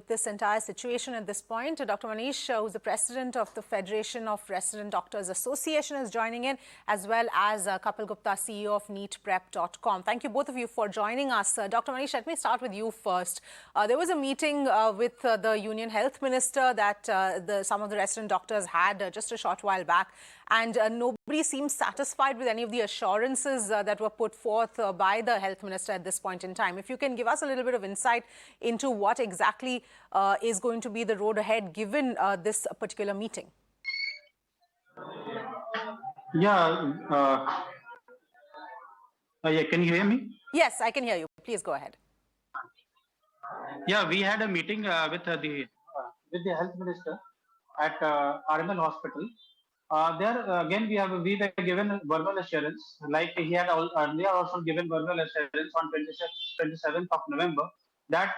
with this entire situation at this point. Dr. Manish, who's the president of the Federation of Resident Doctors Association, is joining in, as well as Kapil Gupta, CEO of NEETPrep.com. Thank you both of you for joining us. Dr. Manish, let me start with you first. There was a meeting with the Union Health Minister that some of the resident doctors had just a short while back, and nobody seems satisfied with any of the assurances that were put forth by the Health Minister at this point in time. If you can give us a little bit of insight into what exactly is going to be the road ahead given this particular meeting. Yeah, can you hear me? Yes, I can hear you. Please go ahead. Yeah, we had a meeting with the health minister at RML hospital. There again we were given verbal assurance, like he had earlier also given verbal assurance on 27th of November, that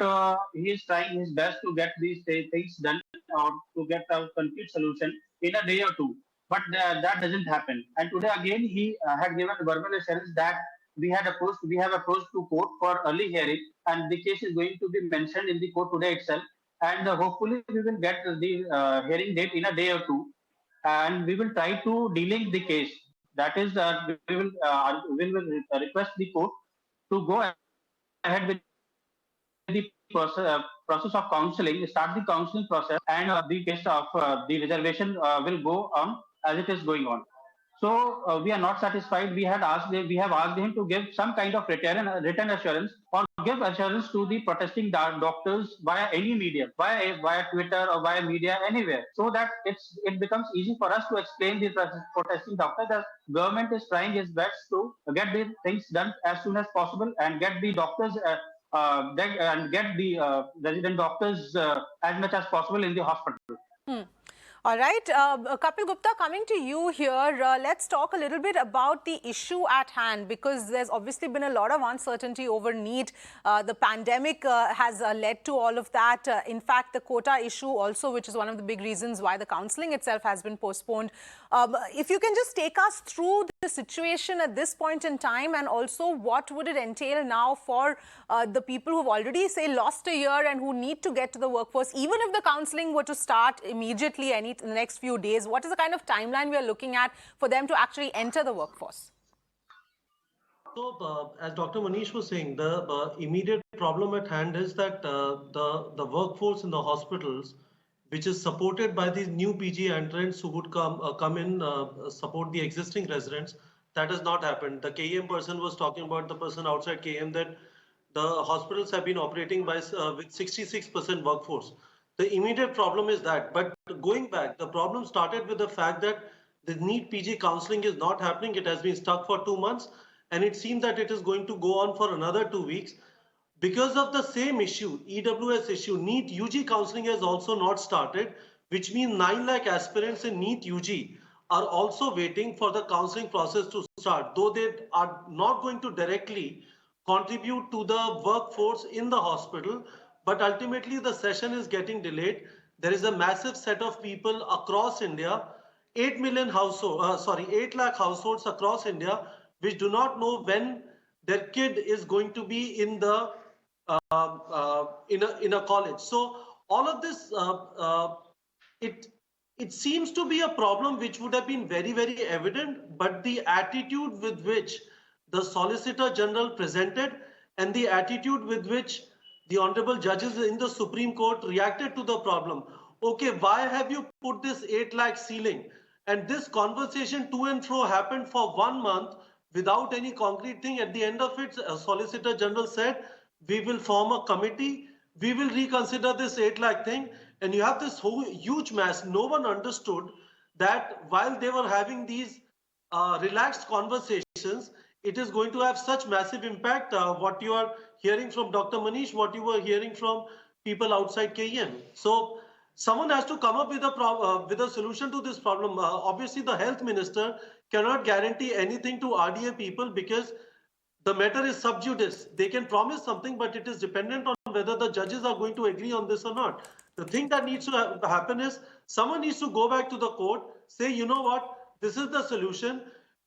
he is trying his best to get these things done or to get a complete solution in a day or two. But that doesn't happen. And today again he had given verbal assurance that we have approached to court for early hearing, and the case is going to be mentioned in the court today itself. And hopefully we will get the hearing date in a day or two, and we will try to delink the case. That is, we will request the court to go ahead with the process of counseling, start the counseling process, and the case of the reservation will go on as it is going on. So we are not satisfied. We have asked him to give some kind of written assurance, or give assurance to the protesting doctors via any media, via Twitter or via media, anywhere, so that it becomes easy for us to explain the protesting doctors that government is trying its best to get the things done as soon as possible and get the doctors and get the resident doctors as much as possible in the hospital. All right, Kapil Gupta, coming to you here, let's talk a little bit about the issue at hand, because there's obviously been a lot of uncertainty over NEET. The pandemic has led to all of that. In fact, the quota issue also, which is one of the big reasons why the counselling itself has been postponed. If you can just take us through the situation at this point in time, and also what would it entail now for the people who've already, say, lost a year and who need to get to the workforce, even if the counselling were to start immediately in the next few days, what is the kind of timeline we are looking at for them to actually enter the workforce? So, as Dr. Manish was saying, the immediate problem at hand is that the workforce in the hospitals, which is supported by these new PG entrants who would come in, support the existing residents, that has not happened. The KM person was talking about, the person outside KM, that the hospitals have been operating with 66% workforce. The immediate problem is that. But going back, the problem started with the fact that the NEET PG counselling is not happening. It has been stuck for 2 months, and it seems that it is going to go on for another 2 weeks. Because of the same issue, EWS issue, NEET UG counselling has also not started, which means 9 lakh aspirants in NEET UG are also waiting for the counselling process to start, though they are not going to directly contribute to the workforce in the hospital. But ultimately, the session is getting delayed. There is a massive set of people across India, 8 lakh households across India, which do not know when their kid is going to be in the in a college. So all of this, it seems to be a problem which would have been very, very evident, but the attitude with which the Solicitor General presented and the attitude with which the honorable judges in the Supreme Court reacted to the problem. Okay, why have you put this 8 lakh ceiling? And this conversation to and fro happened for 1 month without any concrete thing. At the end of it, Solicitor General said, we will form a committee, we will reconsider this 8 lakh thing. And you have this whole huge mass. No one understood that while they were having these relaxed conversations, it is going to have such massive impact. What you are hearing from Dr. Manish, what you were hearing from people outside KEM. So someone has to come up with a solution to this problem. Obviously, the health minister cannot guarantee anything to RDA people, because the matter is sub judice. They can promise something, but it is dependent on whether the judges are going to agree on this or not. The thing that needs to happen is someone needs to go back to the court, say, you know what, this is the solution.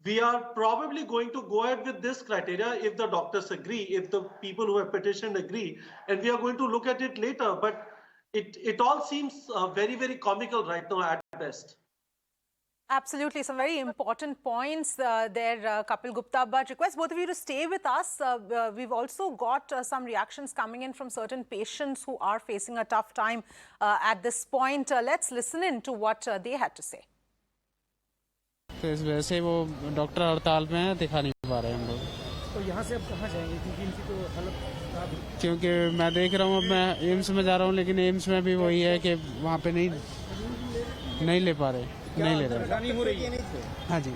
We are probably going to go ahead with this criteria if the doctors agree, if the people who have petitioned agree, and we are going to look at it later. But it all seems very comical right now at best. Absolutely, some very important points there, Kapil Gupta. But request both of you to stay with us. We've also got some reactions coming in from certain patients who are facing a tough time at this point. Let's listen in to what they had to say. तो इस वजह से वो doctor हड़ताल में है, दिखा नहीं पा रहे हम लोग। तो यहाँ से अब कहाँ जाएंगे, क्योंकि इनकी तो हालत खराब है। क्योंकि मैं देख रहा हूँ, अब मैं एम्स में जा रहा हूँ, लेकिन एम्स में भी वही है कि वहाँ पे नहीं ले पा रहे, नहीं ले रहे। हो रही है। हाँ जी,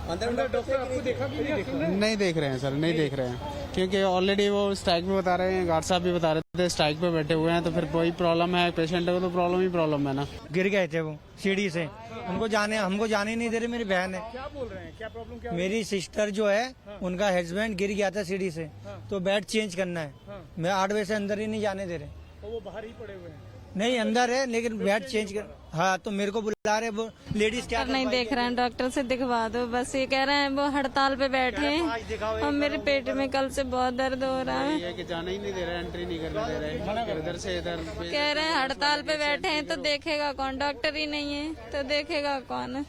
अंदर डॉक्टर आपको देखा कि नहीं देखा? नहीं देख रहे हैं सर, नहीं देख रहे हैं, क्योंकि ऑलरेडी वो स्ट्राइक पे बता रहे हैं, गार्ड साहब भी बता रहे थे स्ट्राइक पे बैठे हुए हैं, तो फिर वही प्रॉब्लम है, पेशेंट को तो प्रॉब्लम ही प्रॉब्लम है ना। गिर गए थे वो सीढ़ी से, हमको जाने नहीं दे रहे। मेरी बहन है। क्या बोल रहे हैं, क्या प्रॉब्लम क्या? मेरी सिस्टर जो है, उनका हस्बैंड गिर गया था सीढ़ी से, तो बेड चेंज करना है। मैं 8 बजे से अंदर ही नहीं जाने दे रहे। तो वो बाहर ही पड़े हुए हैं? नहीं, अंदर है, लेकिन बेड चेंज कर। हाँ, तो मेरे को बुला रहे वो लेडीज। क्या नहीं देख रहे हैं, डॉक्टर से दिखवा दो, बस ये कह रहे हैं वो हड़ताल पे बैठे हैं और मेरे पेट में कल से बहुत दर्द हो रहा है। कि जाना ही नहीं दे रहे, एंट्री नहीं करने दे रहे, इधर से इधर कह रहे हैं हड़ताल पे बैठे हैं तो देखेगा कौन, डॉक्टर ही नहीं है तो देखेगा कौन।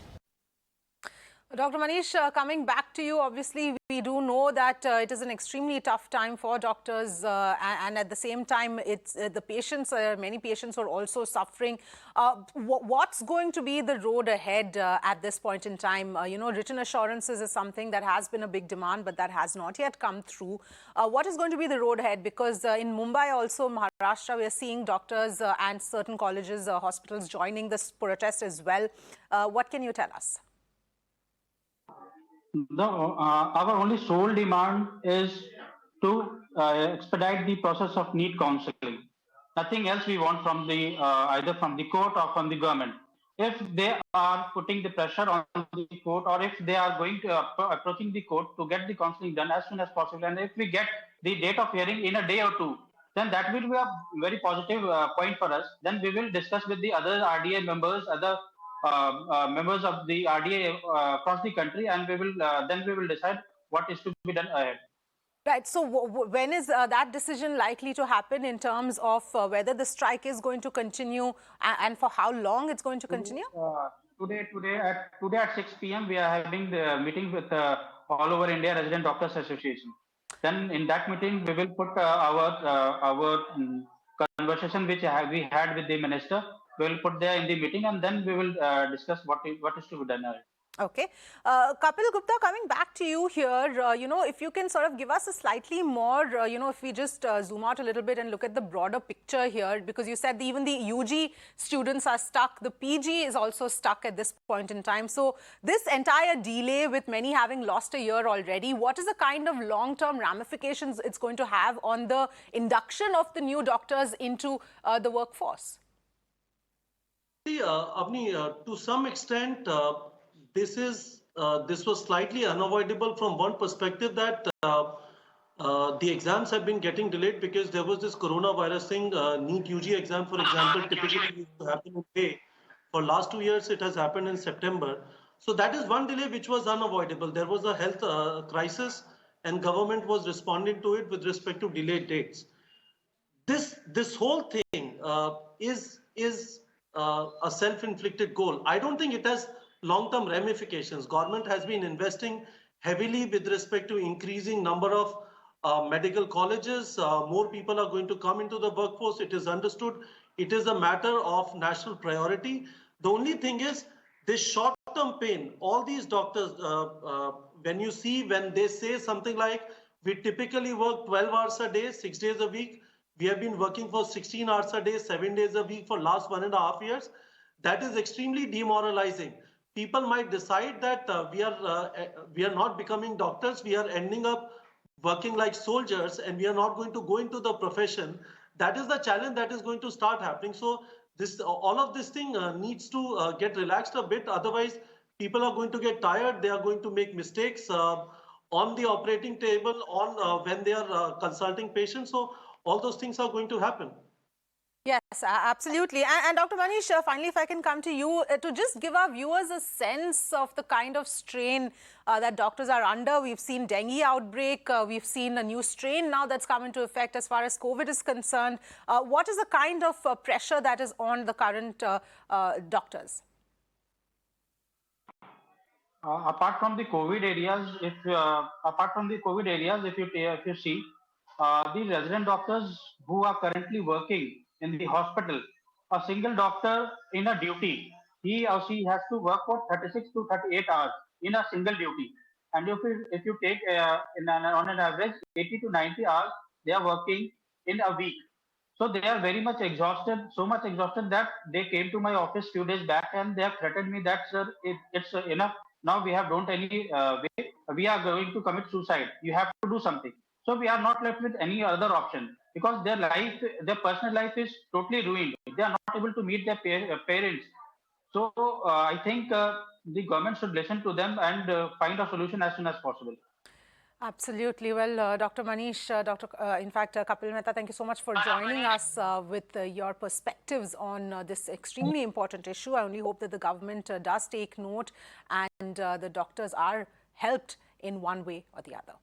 Dr. Manish, coming back to you, obviously we do know that it is an extremely tough time for doctors and at the same time it's the patients, many patients are also suffering. What's going to be the road ahead at this point in time? Written assurances is something that has been a big demand but that has not yet come through. What is going to be the road ahead? Because in Mumbai also, Maharashtra, we are seeing doctors and certain colleges, hospitals joining this protest as well. What can you tell us? Our only sole demand is to expedite the process of NEET counseling. Nothing else we want from the either from the court or from the government. If they are putting the pressure on the court, or if they are going to approaching the court to get the counseling done as soon as possible, and if we get the date of hearing in a day or two, then that will be a very positive point for us. Then we will discuss with the other RDA members, other members of the RDA across the country, and we will then we will decide what is to be done ahead. Right. So when is that decision likely to happen in terms of whether the strike is going to continue and for how long it's going to continue? Today at 6 p.m. we are having the meeting with all over India Resident Doctors Association. Then in that meeting we will put our conversation which we had with the minister. We will put there in the meeting, and then we will discuss what is to be done. Okay. Kapil Gupta, coming back to you here, if you can sort of give us a slightly more, if we just zoom out a little bit and look at the broader picture here, because you said even the UG students are stuck, the PG is also stuck at this point in time. So this entire delay, with many having lost a year already, what is the kind of long-term ramifications it's going to have on the induction of the new doctors into the workforce? See, Avni, to some extent, this was slightly unavoidable from one perspective, that the exams have been getting delayed because there was this coronavirus thing. NEET UG exam, for example, typically used to happen in May. For last 2 years, it has happened in September. So that is one delay which was unavoidable. There was a health crisis, and government was responding to it with respect to delayed dates. This whole thing is a self-inflicted goal. I don't think it has long-term ramifications. Government has been investing heavily with respect to increasing number of medical colleges. More people are going to come into the workforce. It is understood. It is a matter of national priority. The only thing is this short-term pain. All these doctors, when they say something like, we typically work 12 hours a day, 6 days a week. We have been working for 16 hours a day, 7 days a week for last 1.5 years. That is extremely demoralizing. People might decide that we are not becoming doctors. We are ending up working like soldiers, and we are not going to go into the profession. That is the challenge that is going to start happening. So all of this thing needs to get relaxed a bit. Otherwise, people are going to get tired. They are going to make mistakes on the operating table, when they are consulting patients. So all those things are going to happen. Yes, absolutely. And Dr. Manish, finally, if I can come to you to just give our viewers a sense of the kind of strain that doctors are under. We've seen dengue outbreak. We've seen a new strain now that's come into effect as far as COVID is concerned. What is the kind of pressure that is on the current doctors? Apart from the COVID areas, if you see the resident doctors who are currently working in the hospital, a single doctor in a duty, he or she has to work for 36 to 38 hours in a single duty. And if you take on an average 80 to 90 hours, they are working in a week. So they are very much exhausted, so much exhausted that they came to my office few days back and they have threatened me that, sir, it's enough. Now we have don't any way. We are going to commit suicide. You have to do something. So we are not left with any other option because their personal life is totally ruined. They are not able to meet their parents. So I think the government should listen to them and find a solution as soon as possible. Absolutely. Well, Dr. Manish, in fact, Kapil Mehta, thank you so much for joining us with your perspectives on this extremely important issue. I only hope that the government does take note and the doctors are helped in one way or the other.